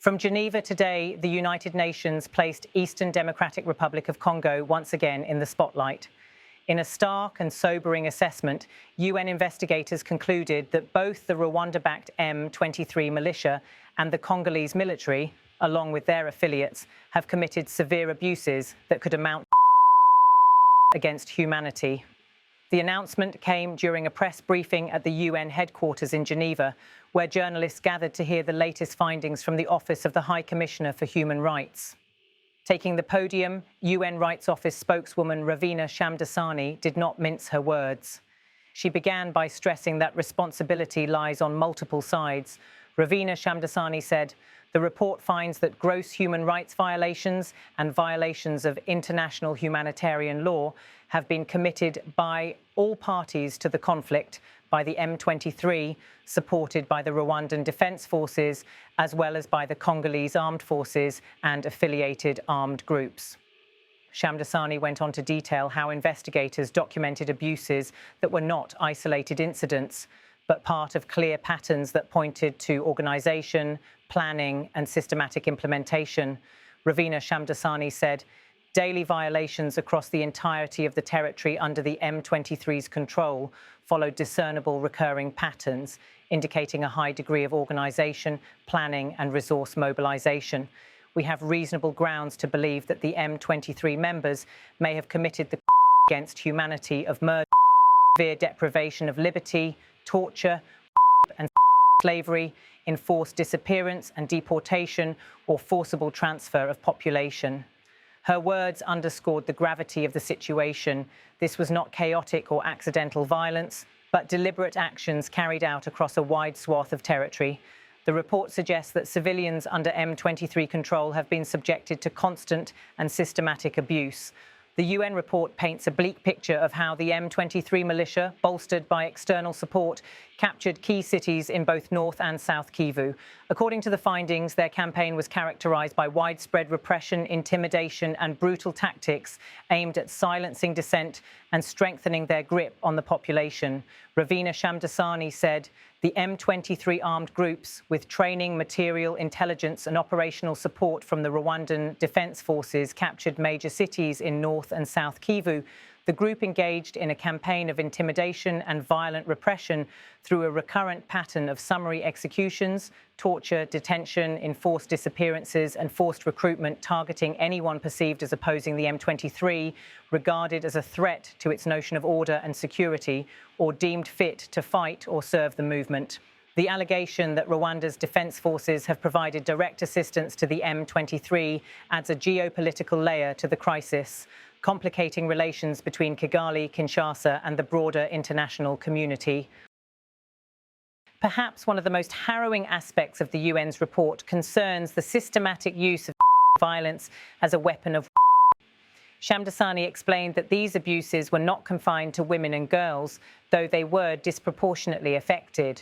From Geneva today, the United Nations placed Eastern Democratic Republic of Congo once again in the spotlight. In a stark and sobering assessment, UN investigators concluded that both the Rwanda-backed M23 militia and the Congolese military, along with their affiliates, have committed severe abuses that could amount against humanity. The announcement came during a press briefing at the UN headquarters in Geneva, where journalists gathered to hear the latest findings from the Office of the High Commissioner for Human Rights. Taking the podium, UN Rights Office spokeswoman Ravina Shamdasani did not mince her words. She began by stressing that responsibility lies on multiple sides. Ravina Shamdasani said, "The report finds that gross human rights violations and violations of international humanitarian law have been committed by all parties to the conflict, by the M23, supported by the Rwandan Defence Forces, as well as by the Congolese armed forces and affiliated armed groups." Shamdasani went on to detail how investigators documented abuses that were not isolated incidents, but part of clear patterns that pointed to organisation, planning and systematic implementation. Ravina Shamdasani said, "Daily violations across the entirety of the territory under the M23's control followed discernible recurring patterns, indicating a high degree of organisation, planning and resource mobilisation. We have reasonable grounds to believe that the M23 members may have committed the against humanity of murder, severe deprivation of liberty, torture and slavery, enforced disappearance and deportation or forcible transfer of population." Her words underscored the gravity of the situation. This was not chaotic or accidental violence, but deliberate actions carried out across a wide swath of territory. The report suggests that civilians under M23 control have been subjected to constant and systematic abuse. The UN report paints a bleak picture of how the M23 militia, bolstered by external support, captured key cities in both North and South Kivu. According to the findings, their campaign was characterized by widespread repression, intimidation and brutal tactics aimed at silencing dissent and strengthening their grip on the population. Ravina Shamdasani said, "The M23 armed groups, with training, material, intelligence and operational support from the Rwandan Defence Forces, captured major cities in North and South Kivu. The group engaged in a campaign of intimidation and violent repression through a recurrent pattern of summary executions, torture, detention, enforced disappearances and forced recruitment targeting anyone perceived as opposing the M23, regarded as a threat to its notion of order and security, or deemed fit to fight or serve the movement." The allegation that Rwanda's defence forces have provided direct assistance to the M23 adds a geopolitical layer to the crisis, complicating relations between Kigali, Kinshasa and the broader international community. Perhaps one of the most harrowing aspects of the UN's report concerns the systematic use of violence as a weapon of war. Shamdasani explained that these abuses were not confined to women and girls, though they were disproportionately affected.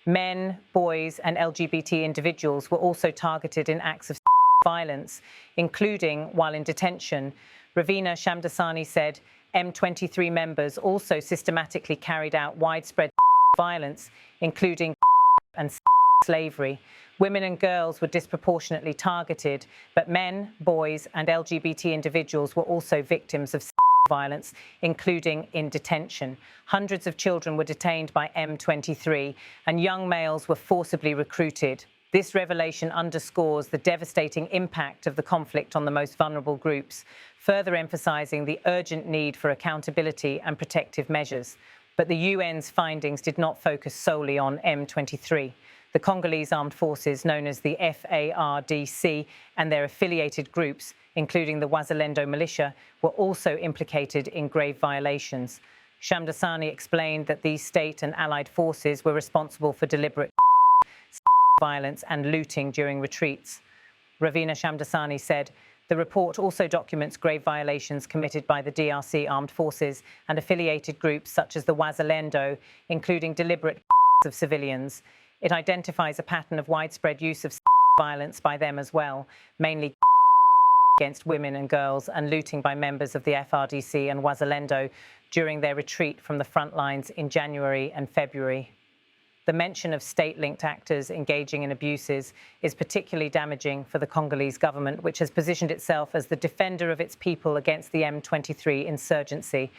Men, boys and LGBT individuals were also targeted in acts of violence, including while in detention. Ravina Shamdasani said M23 members also systematically carried out widespread violence, including and slavery. Women and girls were disproportionately targeted, but men, boys and LGBT individuals were also victims of violence, including in detention. Hundreds of children were detained by M23 and young males were forcibly recruited. This revelation underscores the devastating impact of the conflict on the most vulnerable groups, further emphasizing the urgent need for accountability and protective measures. But the UN's findings did not focus solely on M23. The Congolese armed forces, known as the FARDC, and their affiliated groups, including the Wazalendo militia, were also implicated in grave violations. Shamdasani explained that these state and allied forces were responsible for deliberate violence and looting during retreats. Ravina Shamdasani said, "The report also documents grave violations committed by the DRC armed forces and affiliated groups such as the Wazalendo, including deliberate of civilians. It identifies a pattern of widespread use of violence by them as well, mainly against women and girls, and looting by members of the FRDC and Wazalendo during their retreat from the front lines in January and February." the mention of state-linked actors engaging in abuses is particularly damaging for the Congolese government, which has positioned itself as the defender of its people against the M23 insurgency.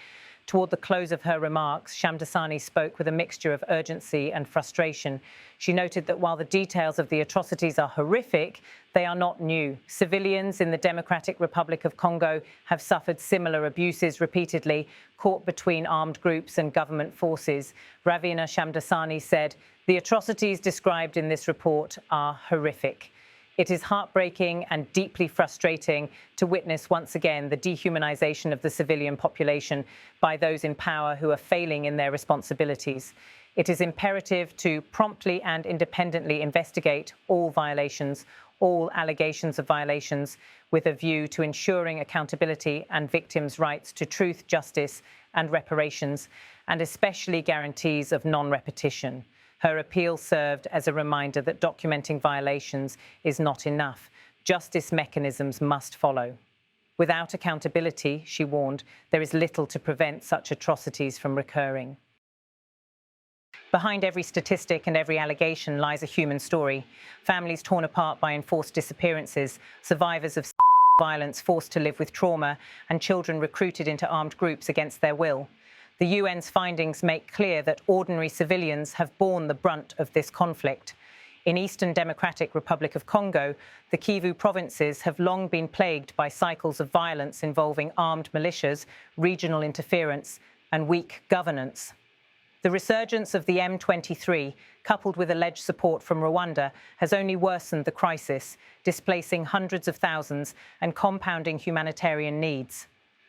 Toward the close of her remarks, Shamdasani spoke with a mixture of urgency and frustration. She noted that while the details of the atrocities are horrific, they are not new. Civilians in the Democratic Republic of Congo have suffered similar abuses repeatedly, caught between armed groups and government forces. Ravina Shamdasani said, "The atrocities described in this report are horrific. It is heartbreaking and deeply frustrating to witness once again the dehumanization of the civilian population by those in power who are failing in their responsibilities. It is imperative to promptly and independently investigate all violations, all allegations of violations, with a view to ensuring accountability and victims' rights to truth, justice and reparations, and especially guarantees of non-repetition." Her appeal served as a reminder that documenting violations is not enough. Justice mechanisms must follow. Without accountability, she warned, there is little to prevent such atrocities from recurring. Behind every statistic and every allegation lies a human story. Families torn apart by enforced disappearances, survivors of violence forced to live with trauma, and children recruited into armed groups against their will. The UN's findings make clear that ordinary civilians have borne the brunt of this conflict. In Eastern Democratic Republic of Congo, the Kivu provinces have long been plagued by cycles of violence involving armed militias, regional interference, and weak governance. The resurgence of the M23, coupled with alleged support from Rwanda, has only worsened the crisis, displacing hundreds of thousands and compounding humanitarian needs.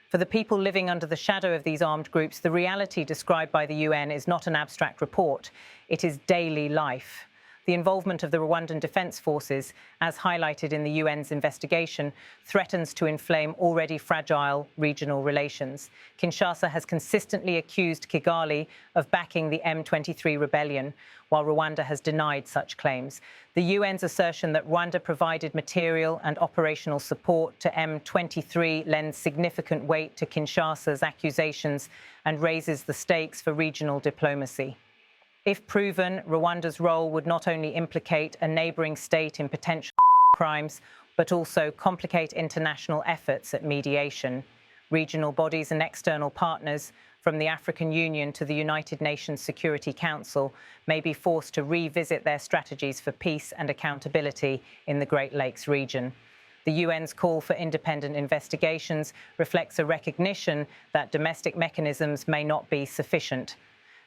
For the people living under the shadow of these armed groups, the reality described by the UN is not an abstract report. It is daily life. The involvement of the Rwandan Defence Forces, as highlighted in the UN's investigation, threatens to inflame already fragile regional relations. Kinshasa has consistently accused Kigali of backing the M23 rebellion, while Rwanda has denied such claims. The UN's assertion that Rwanda provided material and operational support to M23 lends significant weight to Kinshasa's accusations and raises the stakes for regional diplomacy. If proven, Rwanda's role would not only implicate a neighbouring state in potential crimes, but also complicate international efforts at mediation. Regional bodies and external partners, from the African Union to the United Nations Security Council, may be forced to revisit their strategies for peace and accountability in the Great Lakes region. The UN's call for independent investigations reflects a recognition that domestic mechanisms may not be sufficient.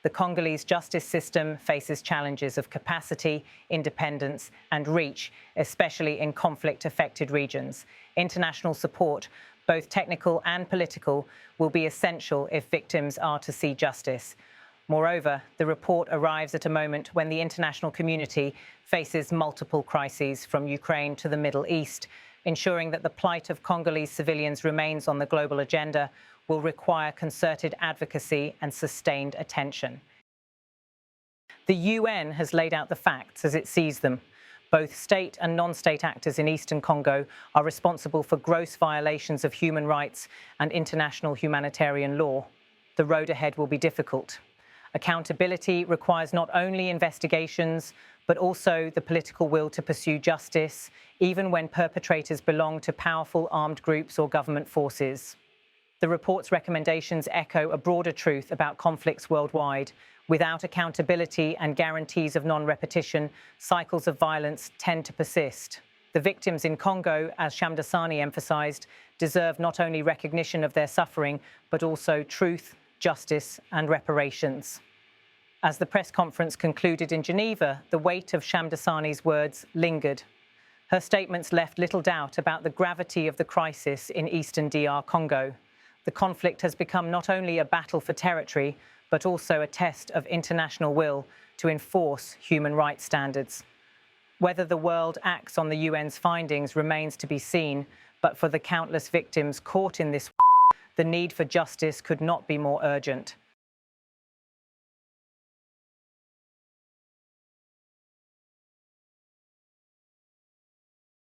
The Congolese justice system faces challenges of capacity, independence and reach, especially in conflict-affected regions. International support, both technical and political, will be essential if victims are to see justice. Moreover, the report arrives at a moment when the international community faces multiple crises from Ukraine to the Middle East. Ensuring that the plight of Congolese civilians remains on the global agenda will require concerted advocacy and sustained attention. The UN has laid out the facts as it sees them. Both state and non-state actors in Eastern Congo are responsible for gross violations of human rights and international humanitarian law. The road ahead will be difficult. Accountability requires not only investigations, but also the political will to pursue justice, even when perpetrators belong to powerful armed groups or government forces. The report's recommendations echo a broader truth about conflicts worldwide. Without accountability and guarantees of non-repetition, cycles of violence tend to persist. The victims in Congo, as Shamdasani emphasized, deserve not only recognition of their suffering, but also truth, justice and reparations. As the press conference concluded in Geneva, the weight of Shamdasani's words lingered. Her statements left little doubt about the gravity of the crisis in eastern DR Congo. The conflict has become not only a battle for territory, but also a test of international will to enforce human rights standards. Whether the world acts on the UN's findings remains to be seen, but for the countless victims caught in this, the need for justice could not be more urgent.